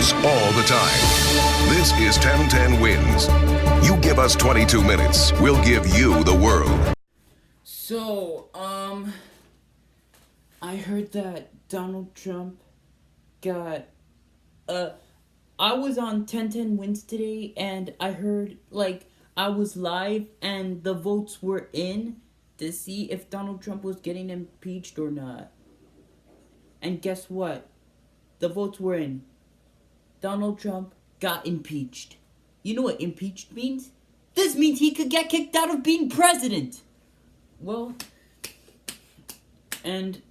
news all the time. This is 1010 Wins. You give us 22 minutes, we'll give you the world. So, I heard that Donald Trump got, I was on 1010 Wins today, and I heard, I was live, and the votes were in to see if Donald Trump was getting impeached or not. And guess what? The votes were in. Donald Trump got impeached. You know what impeached means? This means he could get kicked out of being president. Well, and,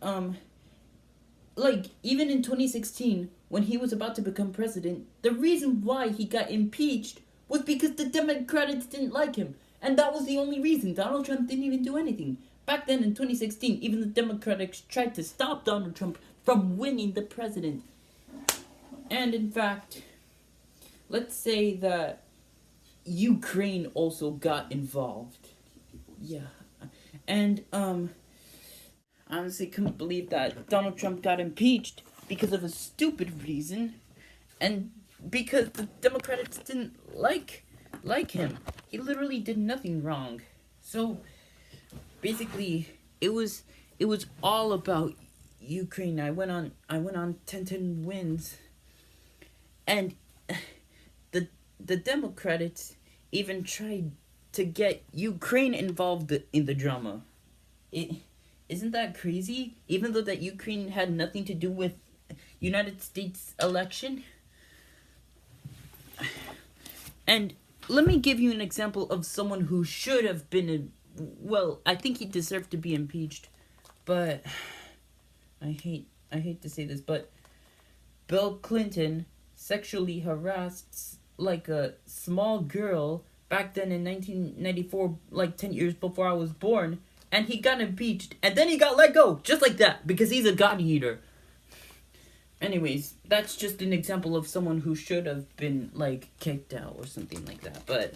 even in 2016, when he was about to become president, the reason why he got impeached was because the Democrats didn't like him. And that was the only reason. Donald Trump didn't even do anything. Back then in 2016, even the Democrats tried to stop Donald Trump from winning the president. And in fact, let's say that Ukraine also got involved. Yeah. And, honestly couldn't believe that Donald Trump got impeached because of a stupid reason. And because the Democrats didn't like him. He literally did nothing wrong. So, basically, it was all about Ukraine. I went on 1010 Wins. And the Democrats even tried to get Ukraine involved in the drama. Isn't that crazy? Even though that Ukraine had nothing to do with United States election. And let me give you an example of someone who should have been I think he deserved to be impeached. But I hate to say this, but Bill Clinton sexually harassed a small girl back then in 1994, 10 years before I was born, and he got impeached, and then he got let go, just like that, because he's a god-eater. Anyways, that's just an example of someone who should have been, kicked out or something like that, but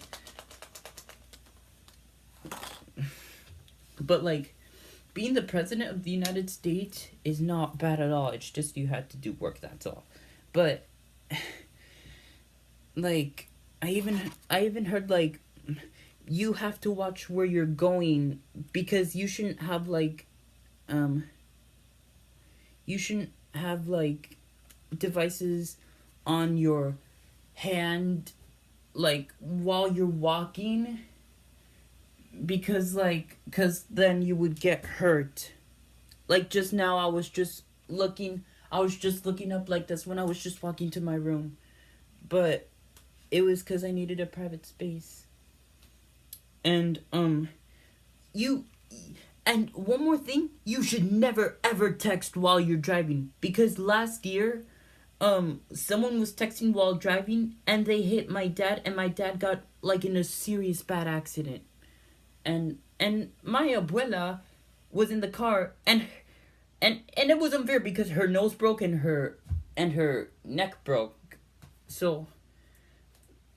being the president of the United States is not bad at all. It's just you had to do work, that's all. But I even heard you have to watch where you're going, because you shouldn't have devices on your hand while you're walking, because then you would get hurt. Just now I was just looking up like this when I was just walking to my room, but it was because I needed a private space. And and one more thing, you should never ever text while you're driving, because last year someone was texting while driving and they hit my dad, and my dad got in a serious bad accident. And my abuela was in the car, and it was unfair because her nose broke and her neck broke. So,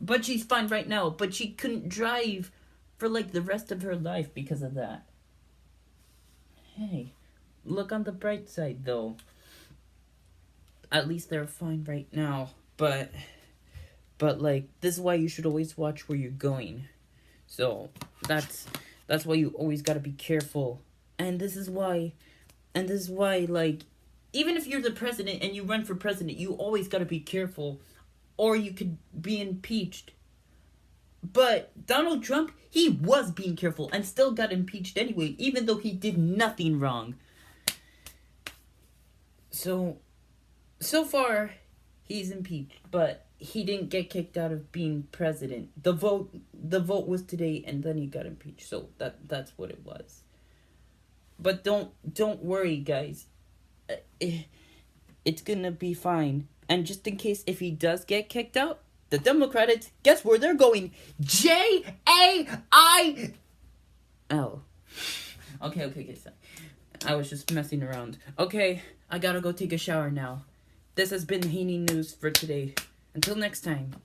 but she's fine right now, but she couldn't drive for the rest of her life because of that. Hey, look on the bright side though. At least they're fine right now. But this is why you should always watch where you're going. So that's why you always gotta be careful. And this is why even if you're the president and you run for president, you always gotta be careful, or you could be impeached. But Donald Trump, he was being careful and still got impeached anyway, even though he did nothing wrong. So far, he's impeached, but he didn't get kicked out of being president. The vote was today, and then he got impeached. So that's what it was. But don't worry, guys. It's gonna be fine. And just in case if he does get kicked out, the Democrats, guess where they're going? Jail. Okay, guys. I was just messing around. Okay, I gotta go take a shower now. This has been Haney News for today. Until next time.